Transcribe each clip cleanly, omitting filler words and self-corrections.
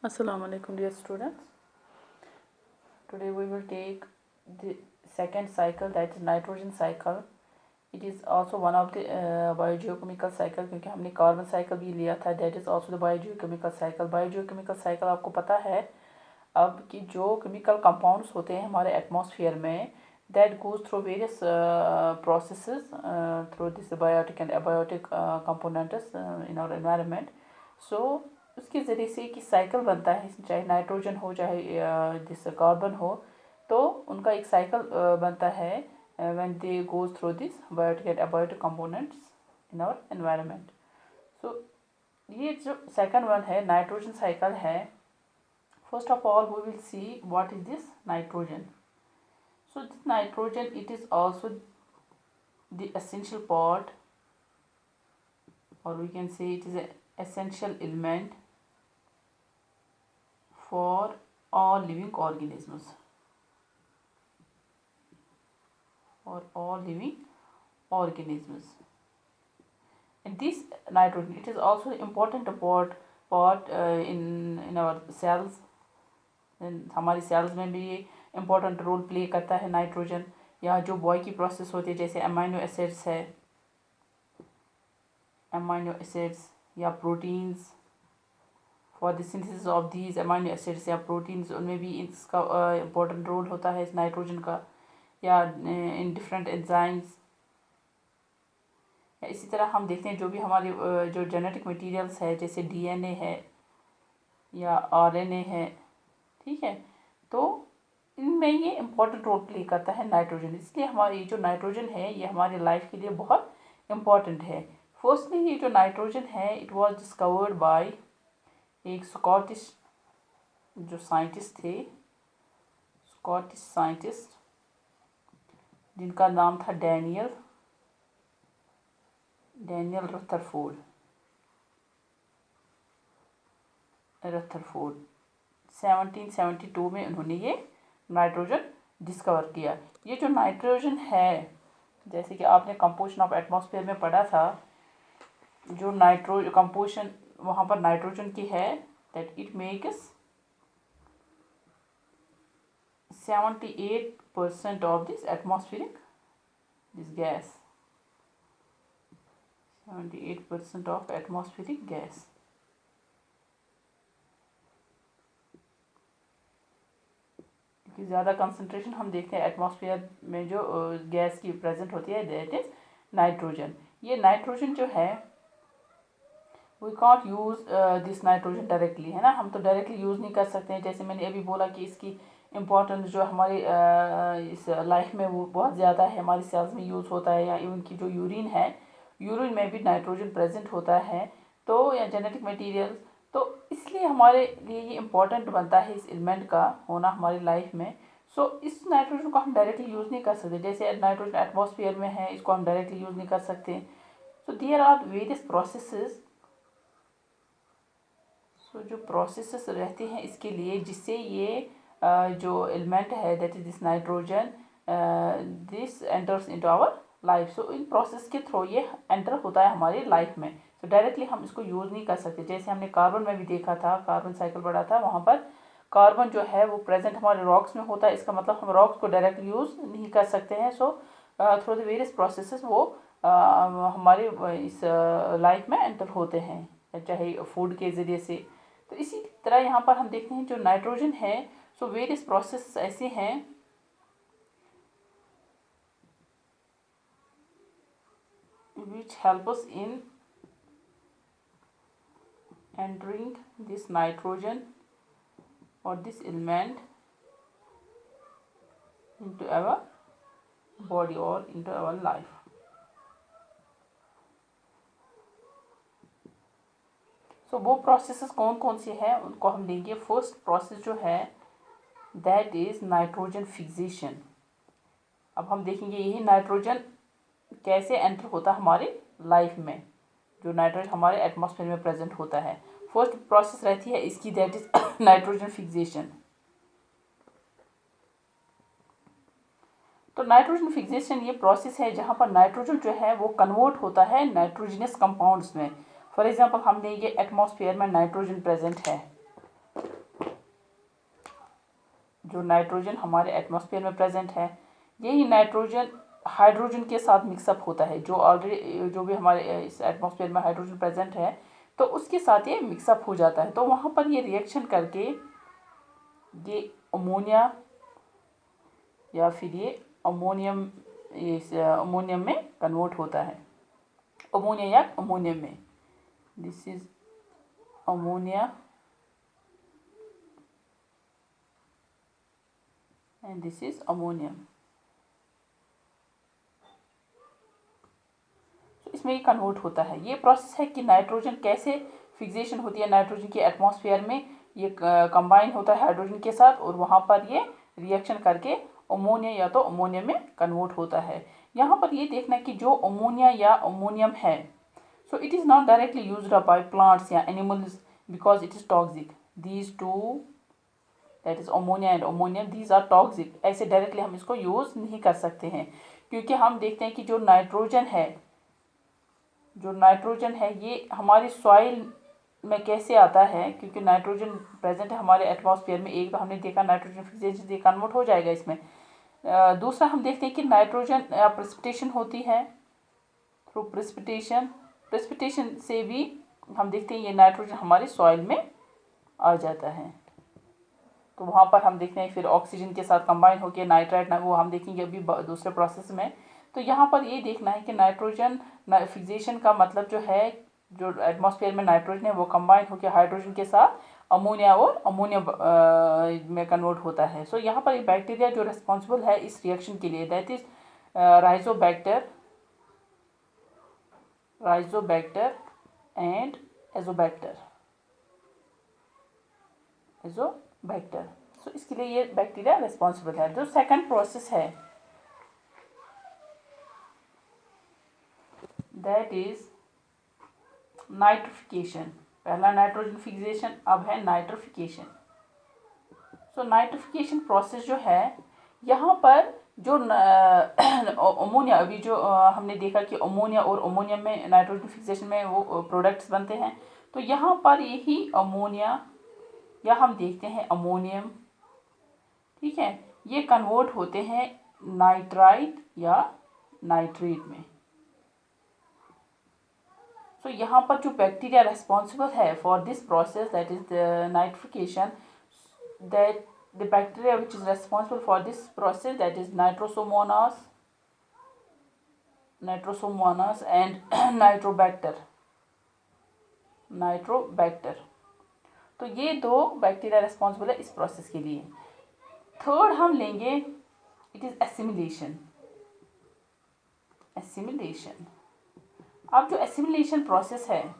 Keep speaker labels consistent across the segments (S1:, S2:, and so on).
S1: Assalamu alaikum dear students. Today we will take the second cycle, that is nitrogen cycle. It is also one of the biogeochemical cycle, क्योंकि हमने carbon cycle भी लिया था. That is also the biogeochemical cycle. Biogeochemical cycle आपको पता है अब कि जो केमिकल कंपाउंड्स होते हैं हमारे एटमॉस्फेयर में, that goes through various processes through this biotic and abiotic components in our environment. So उसके ज़रिए से कि साइकिल बनता है, चाहे नाइट्रोजन हो चाहे जिस कार्बन हो, तो उनका एक साइकिल बनता है when they goes through this biotic and abiotic components in our environment. So ये जो सेकंड वन है नाइट्रोजन साइकिल है. First of all we will see what is this nitrogen. So this nitrogen it is also the essential part, or we can say it is an essential element for all living organisms, and this nitrogen it is also important part in our cells. हमारी sales में भी ये important role play करता है nitrogen. या जो boy की process होती है जैसे अमाइनो एसिड्स है, अमाइनो एसिड्स या proteins, for the synthesis of these amino acids या प्रोटीन्स, उनमें भी इसका इम्पोर्टेंट रोल होता है इस नाइट्रोजन का. या इन डिफरेंट एंजाइम्स. या इसी तरह हम देखते हैं जो भी हमारे जो जेनेटिक मटेरियल्स है जैसे डीएनए है या आरएनए है, ठीक है, तो इनमें ये इम्पोर्टेंट रोल प्ले करता है नाइट्रोजन. इसलिए हमारी जो नाइट्रोजन है ये हमारी लाइफ के लिए बहुत इम्पॉर्टेंट है. फर्स्टली ये जो नाइट्रोजन है इट वाज डिस्कवर्ड बाय एक स्कॉटिश जो साइंटिस्ट थे, स्कॉटिश साइंटिस्ट जिनका नाम था डैनियल रथरफोर्ड. 1772 में उन्होंने ये नाइट्रोजन डिस्कवर किया. ये जो नाइट्रोजन है जैसे कि आपने कंपोजिशन ऑफ एटमॉस्फेयर में पढ़ा था, जो कंपोजिशन वहाँ पर नाइट्रोजन की है that it makes 78% of this atmospheric this gas. 78% of atmospheric gas. क्योंकि ज़्यादा कंसंट्रेशन हम देखते हैं एटमॉस्फेयर में जो गैस की प्रेजेंट होती है दैट इज नाइट्रोजन. ये नाइट्रोजन जो है we can't use this nitrogen directly, है ना. हम तो डायरेक्टली यूज़ नहीं कर सकते हैं. जैसे मैंने अभी बोला कि इसकी इम्पोर्टेंस जो हमारी इस लाइफ में वो बहुत ज़्यादा है, हमारी सेल्स में यूज़ होता है. या इवन की जो यूरिन है, यूरिन में भी नाइट्रोजन प्रेजेंट होता है. तो या जेनेटिक मटेरियल, तो इसलिए हमारे लिए ये इम्पोर्टेंट बनता है इस एलिमेंट का होना हमारी लाइफ में. सो इस नाइट्रोजन को हम डायरेक्टली यूज़ नहीं कर सकते. जैसे नाइट्रोजन एटमॉस्फेयर में है, इसको हम डायरेक्टली यूज़ नहीं कर सकते. So there are various processes. So जो प्रोसेसेस रहते हैं इसके लिए जिससे ये जो एलिमेंट है that is this nitrogen this enters into our life. So in process के थ्रू ये एंटर होता है हमारी लाइफ में. सो डायरेक्टली हम इसको यूज़ नहीं कर सकते. जैसे हमने कार्बन में भी देखा था, कार्बन साइकिल पढ़ा था, वहाँ पर कार्बन जो है वो प्रेजेंट हमारे रॉक्स में होता है. इसका मतलब हम रॉक्स को डायरेक्टली यूज़ नहीं कर सकते हैं. So through the various processes वो हमारे इस लाइफ में एंटर होते हैं, चाहे फूड के ज़रिए से. तो इसी तरह यहाँ पर हम देखते हैं जो नाइट्रोजन है, सो वेरियस प्रोसेस ऐसे हैं which help us in entering this nitrogen or this element into our body or into our life. सो वो प्रोसेसेस कौन कौन से हैं उनको हम देंगे. फर्स्ट प्रोसेस जो है दैट इज़ नाइट्रोजन फिक्सेशन. अब हम देखेंगे यही नाइट्रोजन कैसे एंटर होता है हमारी लाइफ में, जो नाइट्रोजन हमारे एटमॉस्फेयर में प्रेजेंट होता है. फर्स्ट प्रोसेस रहती है इसकी दैट इज नाइट्रोजन फिक्सेशन. तो नाइट्रोजन फिक्सेशन ये प्रोसेस है जहाँ पर नाइट्रोजन जो है वो कन्वर्ट होता है नाइट्रोजनस कंपाउंड्स में. फॉर एग्जांपल हम लेंगे एटमॉस्फेयर में नाइट्रोजन प्रेजेंट है, जो नाइट्रोजन हमारे एटमॉस्फेयर में प्रेजेंट है, यही नाइट्रोजन हाइड्रोजन के साथ मिक्सअप होता है। जो ऑलरेडी जो भी हमारे इस एटमॉस्फेयर में हाइड्रोजन प्रेजेंट है तो उसके साथ ये मिक्सअप हो जाता है। तो वहाँ पर ये रिएक्शन करके ये अमोनिया या फिर ये अमोनियम इस अमोनियम में कन्वर्ट होता है, अमोनिया या अमोनियम में। This is ammonia and this is ammonium. तो इसमें ये कन्वर्ट होता है। ये प्रोसेस है कि नाइट्रोजन कैसे फिक्सेशन होती है नाइट्रोजन के एटमॉस्फेयर में, ये कंबाइन होता है हाइड्रोजन के साथ और वहाँ पर ये रिएक्शन करके अमोनिया या तो अमोनियम में कन्वर्ट होता है। यहाँ पर ये देखना कि जो अमोनिया या अमोनियम है, so it is not directly used by plants या animals because it is toxic. These two that is ammonia and ammonium, these are toxic. ऐसे डायरेक्टली हम इसको यूज़ नहीं कर सकते हैं, क्योंकि हम देखते हैं कि जो नाइट्रोजन है ये हमारी सॉइल में कैसे आता है, क्योंकि नाइट्रोजन प्रेजेंट है हमारे एटमॉस्फेयर में। एक तो हमने देखा नाइट्रोजन फिक्सेशन से कन्वर्ट हो जाएगा इसमें। दूसरा हम देखते हैं कि नाइट्रोजन प्रेसिपिटेशन होती है थ्रू प्रेसिपिटेशन से भी हम देखते हैं ये नाइट्रोजन हमारी सॉइल में आ जाता है। तो वहाँ पर हम देखते हैं फिर ऑक्सीजन के साथ कंबाइन होकर नाइट्राइट, वो हम देखेंगे अभी दूसरे प्रोसेस में। तो यहाँ पर ये देखना है कि नाइट्रोजन फिक्सेशन का मतलब जो है, जो एटमॉस्फेयर में नाइट्रोजन है वो कंबाइन होकर हाइड्रोजन के साथ अमोनिया और अमोनियम में कन्वर्ट होता है। सो यहाँ पर एक बैक्टीरिया जो रिस्पॉन्सिबल है इस रिएक्शन के लिए, दैट इज राइजोबैक्टर एंड एजोबैक्टर। सो इसके लिए ये बैक्टीरिया रिस्पॉन्सिबल है। जो सेकंड प्रोसेस है दैट इज नाइट्रिफिकेशन। पहला नाइट्रोजन फिक्सेशन, अब है नाइट्रिफिकेशन। सो नाइट्रिफिकेशन प्रोसेस जो है, यहाँ पर जो अमोनिया, अभी जो हमने देखा कि अमोनिया और अमोनियम में नाइट्रोजन फिक्सेशन में वो प्रोडक्ट्स बनते हैं। तो यहाँ पर यही अमोनिया या हम देखते हैं अमोनियम, ठीक है, ये कन्वर्ट होते हैं नाइट्राइट या नाइट्रेट में। तो यहाँ पर जो बैक्टीरिया रेस्पॉन्सिबल है for this process that is the nitrification, that the bacteria which is responsible for this process, that is nitrosomonas and nitrobacter। तो ये दो बैक्टीरिया रेस्पॉन्सिबल है इस प्रोसेस के लिए। थर्ड हम लेंगे, इट इज एसिमिलेशन। अब जो एसिमिलेशन प्रोसेस है,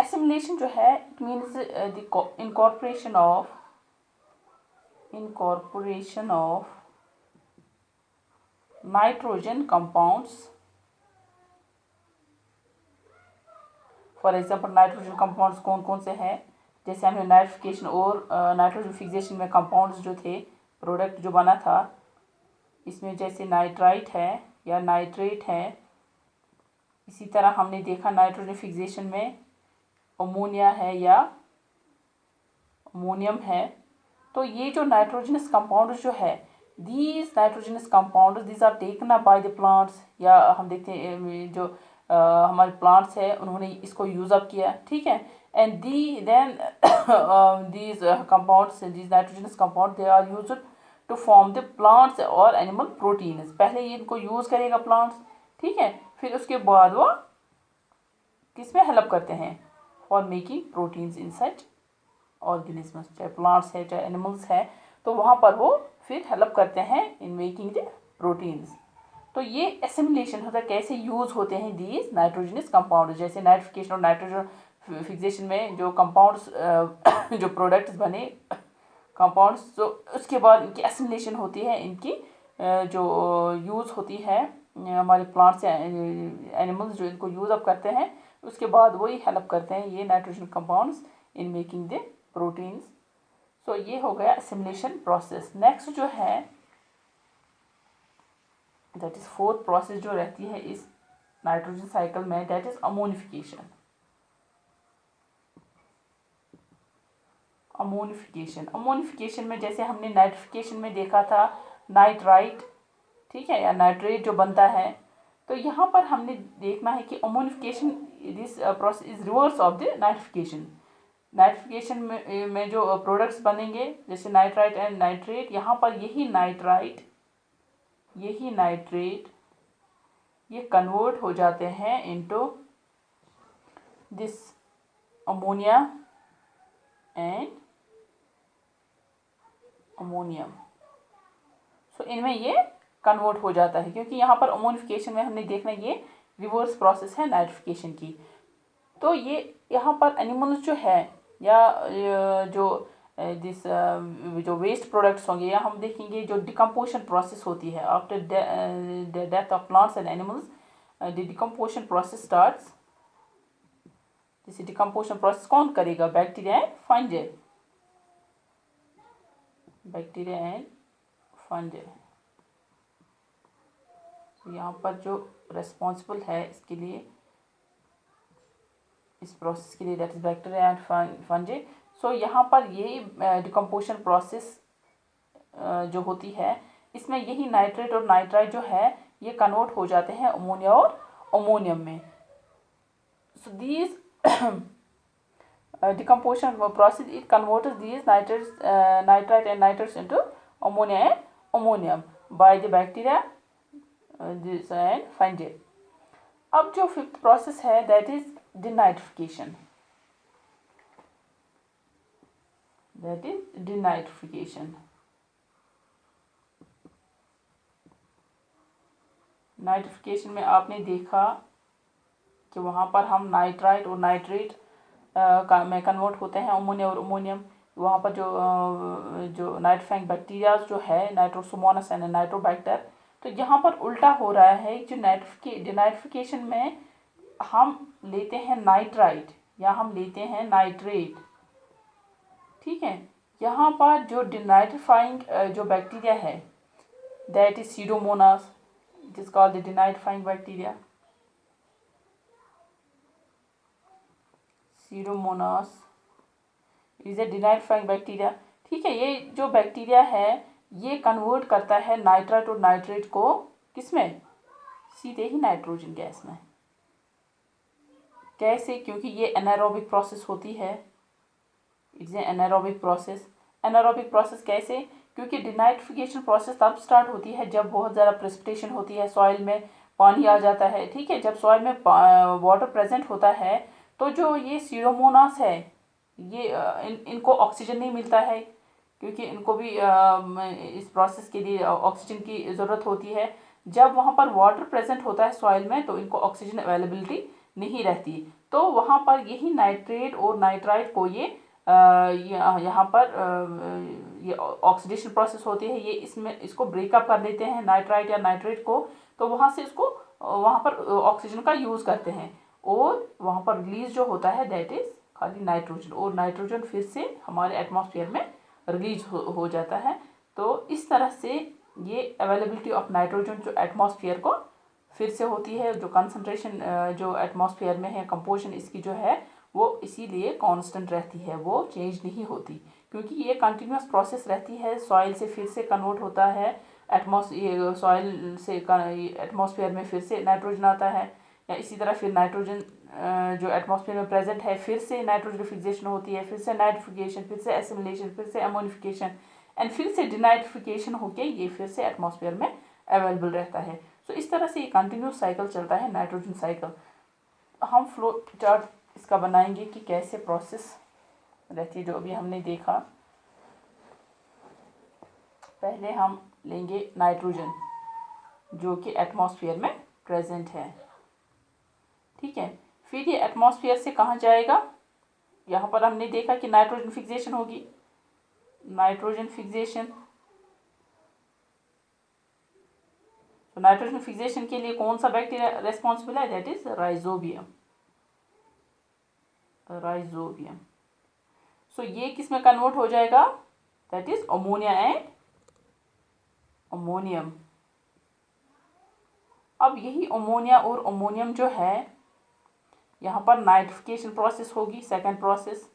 S1: assimilation जो है, it means the incorporation of nitrogen compounds। For example nitrogen compounds कौन कौन से हैं, जैसे हमने नाइट्रिफिकेशन और नाइट्रोजन फिक्सेशन में कंपाउंड्स जो थे, प्रोडक्ट जो बना था इसमें, जैसे नाइट्राइट है या नाइट्रेट है। इसी तरह हमने देखा नाइट्रोजन फिक्सेशन में अमोनिया है या अमोनियम है। तो ये जो नाइट्रोजनस कंपाउंड जो है, these nitrogenous compound these are taken up by the plants, या हम देखते हैं जो हमारे प्लांट्स है उन्होंने इसको यूज अप किया, ठीक है। And then these compounds, these nitrogenous compound, they are used to form the plants और एनिमल प्रोटीन्स। पहले ये इनको यूज करेगा प्लांट्स, ठीक है, फिर उसके बाद वो किसमें हेल्प करते हैं, for making proteins inside organisms, चाहे प्लांट्स है चाहे एनिमल्स है, तो वहाँ पर वो फिर हेल्प करते हैं इन मेकिंग द प्रोटीन्स। तो ये एसिमिलेशन होता है, कैसे यूज होते हैं दीज नाइट्रोजनस कंपाउंड, जैसे नाइट्रिफिकेशन और नाइट्रोजन फिक्सेशन में जो कंपाउंड्स जो प्रोडक्ट्स बने कंपाउंड्स, तो उसके बाद इनकी एसिमिलेशन होती है, इनकी जो यूज़ होती है हमारे प्लांट्स या एनिमल्स जो इनको यूज़ अप करते हैं, उसके बाद वही हेल्प करते हैं ये nitrogen compounds in making the proteins. So ये हो गया एसिमिलेशन प्रोसेस। नेक्स्ट जो है दैट इज फोर्थ प्रोसेस जो रहती है इस नाइट्रोजन साइकिल में, that is ammonification. Ammonification. Ammonification में जैसे हमने नाइट्रिफिकेशन में देखा था नाइट्राइट, ठीक है, या नाइट्रेट जो बनता है, तो यहाँ पर हमने देखना है कि ammonification this process is reverse of the nitrification. Nitrification में जो प्रोडक्ट्स बनेंगे जैसे नाइट्राइट एंड नाइट्रेट, यहाँ पर यही नाइट्राइट यही नाइट्रेट ये कन्वर्ट हो जाते हैं into this ammonia and ammonium. So इनमें ये कन्वर्ट हो जाता है, क्योंकि यहाँ पर अमोनिफिकेशन में हमने देखना ये रिवर्स प्रोसेस है नाइट्रिफिकेशन की। तो ये यहाँ पर एनिमल्स जो है या जो जो वेस्ट प्रोडक्ट्स होंगे, या हम देखेंगे जो डिकम्पोजिशन प्रोसेस होती है after the death of plants and animals, the decomposition process starts. जैसे डिकम्पोजिशन प्रोसेस कौन करेगा? Bacteria and fungi, bacteria and fungi. यहाँ पर जो रेस्पॉन्सिबल है इसके लिए, इस प्रोसेस के लिए, that is bacteria and fungi. So यहाँ पर ये डिकम्पोजिशन प्रोसेस जो होती है, इसमें यही नाइट्रेट और नाइट्राइट जो है ये कन्वर्ट हो जाते हैं अमोनिया और अमोनियम में। So these decomposition process it converts these nitrite and nitrates into ammonia and ammonium by the bacteria this and fungi. अब जो फिफ्थ प्रोसेस है that is denitrification, that is denitrification. Nitrification में आपने देखा कि वहाँ पर हम नाइट्राइट और नाइट्रेट में कन्वर्ट होते हैं अमोनिया और अमोनियम। वहाँ पर जो नाइट्रोफाइंग बैक्टीरिया जो है नाइट्रोसोमोनास एंड नाइट्रोबैक्टर, तो यहाँ पर उल्टा हो रहा है। जो डिनाइट्रिफिकेशन में हम लेते हैं नाइट्राइट या हम लेते हैं नाइट्रेट, ठीक है। यहाँ पर जो डिनाइट्रिफाइंग जो बैक्टीरिया है that is Pseudomonas, it is called the denitrifying bacteria, Pseudomonas is a denitrifying bacteria, ठीक है। ये जो बैक्टीरिया है ये कन्वर्ट करता है नाइट्राइट और नाइट्रेट को किसमें? सीधे ही नाइट्रोजन गैस में। कैसे? क्योंकि ये एनारोबिक प्रोसेस होती है, it's a anaerobic process. Anaerobic process कैसे? क्योंकि डिनाइट्रिफिकेशन प्रोसेस तब स्टार्ट होती है जब बहुत ज़्यादा प्रेसिपिटेशन होती है, सॉइल में पानी आ जाता है, ठीक है। जब सॉइल में वाटर प्रेजेंट होता है तो जो ये सीडोमोनास है ये इनको ऑक्सीजन नहीं मिलता है, क्योंकि इनको भी इस प्रोसेस के लिए ऑक्सीजन की ज़रूरत होती है। जब वहाँ पर वाटर प्रेजेंट होता है सॉइल में तो इनको ऑक्सीजन अवेलेबिलिटी नहीं रहती, तो वहाँ पर यही नाइट्रेट और नाइट्राइट को ये यहाँ पर ये ऑक्सीडेशन प्रोसेस होती है, ये इसमें इसको ब्रेकअप कर देते हैं नाइट्राइट या नाइट्रेट को, तो वहाँ से इसको वहाँ पर ऑक्सीजन का यूज़ करते हैं और वहाँ पर रिलीज जो होता है दैट इज खाली नाइट्रोजन, और नाइट्रोजन फिर से हमारे एटमॉस्फेयर में रिलीज हो जाता है। तो इस तरह से ये अवेलेबिलिटी ऑफ नाइट्रोजन जो एटमॉस्फेयर को फिर से होती है, जो कंसंट्रेशन जो एटमॉस्फेयर में है, कंपोजिशन इसकी जो है वो इसीलिए कांस्टेंट रहती है, वो चेंज नहीं होती, क्योंकि ये कंटिन्यूस प्रोसेस रहती है। सॉइल से फिर से कन्वर्ट होता है सॉइल से एटमॉस्फेयर में फिर से नाइट्रोजन आता है, या इसी तरह फिर नाइट्रोजन जो एटमॉस्फेयर में प्रेजेंट है फिर से नाइट्रोजन फिक्सेशन होती है, फिर से नाइट्रिफिकेशन, फिर से एसिमिलेशन, फिर से अमोनिफिकेशन एंड फिर से डिनाइट्रिफिकेशन होके ये फिर से एटमॉस्फेयर में अवेलेबल रहता है। सो इस तरह से ये कंटिन्यूस साइकिल चलता है, नाइट्रोजन साइकिल। हम फ्लो चार्ट इसका बनाएंगे कि कैसे प्रोसेस रहती है जो अभी हमने देखा। पहले हम लेंगे नाइट्रोजन जो कि एटमॉस्फेयर में प्रेजेंट है, ठीक है। फिर ये एटमॉस्फेयर से कहाँ जाएगा? यहाँ पर हमने देखा कि नाइट्रोजन फिक्सेशन होगी, नाइट्रोजन फिक्सेशन। तो नाइट्रोजन फिक्सेशन के लिए कौन सा बैक्टीरिया रेस्पॉन्सिबल है? That is Rhizobium, Rhizobium. So ये किस में कन्वर्ट हो जाएगा? That is ammonia and ammonium. अब यही अमोनिया और अमोनियम जो है यहाँ पर नाइट्रिफिकेशन प्रोसेस होगी, सेकंड प्रोसेस।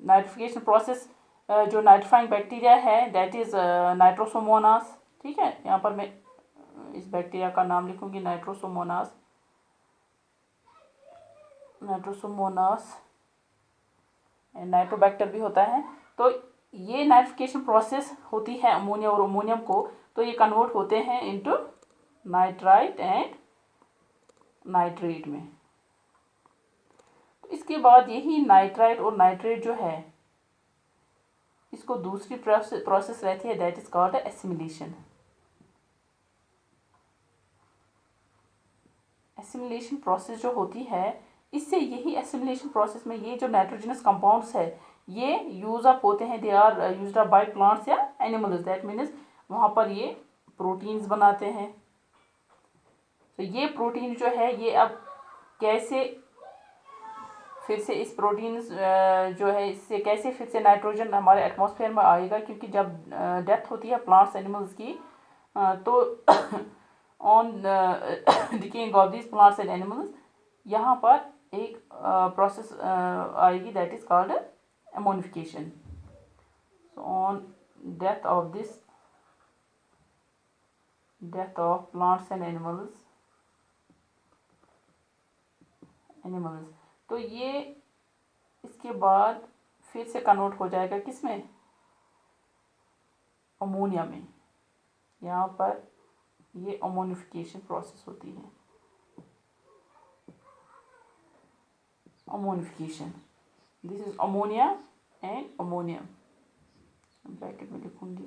S1: नाइट्रिफिकेशन प्रोसेस जो नाइट्रीफाइंग बैक्टीरिया है दैट इज़ नाइट्रोसोमोनास। ठीक है, यहाँ पर मैं इस बैक्टीरिया का नाम लिखूंगी नाइट्रोसोमोनास। नाइट्रोसोमोनास नाइट्रोबैक्टर भी होता है। तो ये नाइट्रिफिकेशन प्रोसेस होती है अमोनिया और अमोनियम को, तो ये कन्वर्ट होते हैं इनटू नाइट्राइट एंड नाइट्रेट में। तो इसके बाद यही नाइट्राइट और नाइट्रेट जो है इसको दूसरी प्रोसेस रहती है that is called assimilation. Assimilation process जो होती है, इससे यही एसिमिलेशन प्रोसेस में ये जो नाइट्रोजनस कंपाउंड्स है ये यूज अप होते हैं, they are used up by plants या एनिमल्स, दैट मीन्स वहाँ पर ये प्रोटीन्स बनाते हैं। तो ये प्रोटीन जो है ये अब कैसे फिर से इस प्रोटीन जो है इससे कैसे फिर से नाइट्रोजन हमारे एटमॉस्फेयर में आएगा, क्योंकि जब डेथ होती है प्लांट्स एनिमल्स की तो on decaying of this plants and animals यहाँ पर एक प्रोसेस आएगी that is called ammonification. So on death of plants and animals तो ये इसके बाद फिर से कन्वर्ट हो जाएगा किसमें, अमोनिया में। यहाँ पर ये अमोनिफिकेशन प्रोसेस होती है, ammonification. This is ammonia and ammonium, bracket में लिखूंगी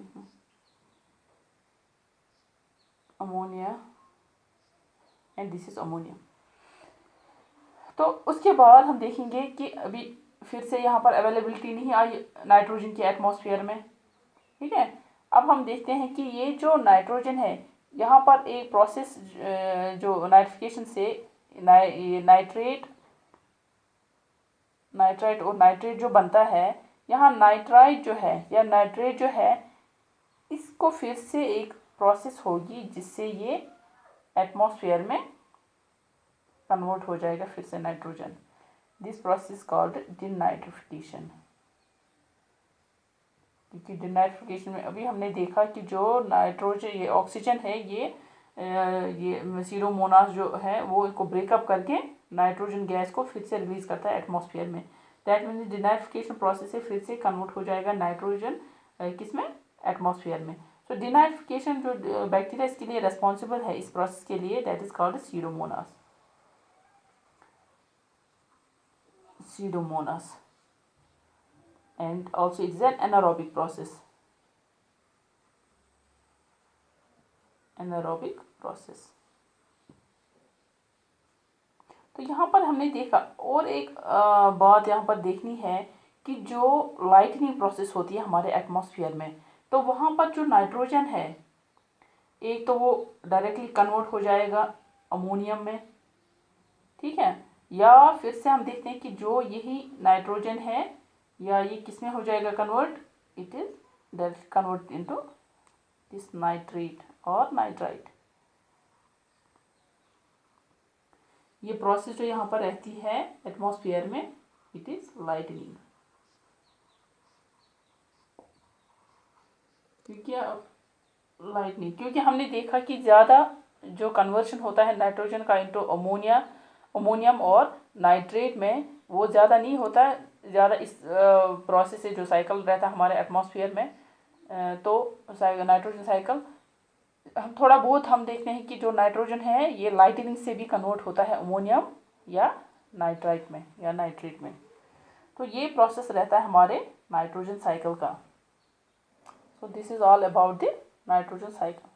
S1: ammonia and this is ammonium. तो उसके बाद हम देखेंगे कि अभी फिर से यहाँ पर अवेलेबिलिटी नहीं आई नाइट्रोजन की एटमॉस्फेयर में। ठीक है, अब हम देखते हैं कि ये जो नाइट्रोजन है यहाँ पर एक प्रोसेस जो नाइट्रिफिकेशन से नाइट्राइट और नाइट्रेट जो बनता है, यहाँ नाइट्राइट जो है या नाइट्रेट जो है इसको फिर से एक प्रोसेस होगी जिससे ये एटमॉस्फेयर में कन्वर्ट हो जाएगा फिर से nitrogen. This process called denitrification. क्योंकि डिनाइट्रिफिकेशन में अभी हमने देखा कि जो नाइट्रोजन ये ऑक्सीजन है ये सीरोमोनास जो है वो इसको ब्रेकअप करके नाइट्रोजन गैस को फिर से रिलीज करता है एटमॉस्फेयर में। दैट मीन्स डिनाइट्रिफिकेशन प्रोसेस से फिर से कन्वर्ट हो जाएगा नाइट्रोजन किसमें, एटमॉस्फेयर में। सो डिनाइट्रिफिकेशन जो बैक्टीरिया इसके लिए रेस्पॉन्सिबल है इस प्रोसेस के लिए that is called Pseudomonas. Pseudomonas, and also it is an anaerobic process. Anaerobic process. तो यहाँ पर हमने देखा और एक बात यहाँ पर देखनी है कि जो लाइटनिंग प्रोसेस होती है हमारे एटमॉस्फेयर में, तो वहाँ पर जो नाइट्रोजन है एक तो वो डायरेक्टली कन्वर्ट हो जाएगा अमोनियम में। ठीक है, या फिर से हम देखते हैं कि जो यही नाइट्रोजन है या ये किस में हो जाएगा convert, it is direct convert into this nitrate और नाइट्राइट। ये प्रोसेस जो यहाँ पर रहती है एटमॉस्फेयर में इट इज लाइटनिंग। क्योंकि हमने देखा कि ज़्यादा जो कन्वर्शन होता है नाइट्रोजन का इनटू अमोनियम और नाइट्रेट में वो ज़्यादा नहीं होता है, ज़्यादा इस प्रोसेस से जो साइकिल रहता है हमारे एटमॉस्फेयर में तो नाइट्रोजन साइकिल हम थोड़ा बहुत हम देखते हैं कि जो नाइट्रोजन है ये लाइटनिंग से भी कन्वर्ट होता है अमोनियम या नाइट्राइट में या नाइट्रेट में। तो ये प्रोसेस रहता है हमारे नाइट्रोजन साइकिल का। So this is all about the nitrogen cycle.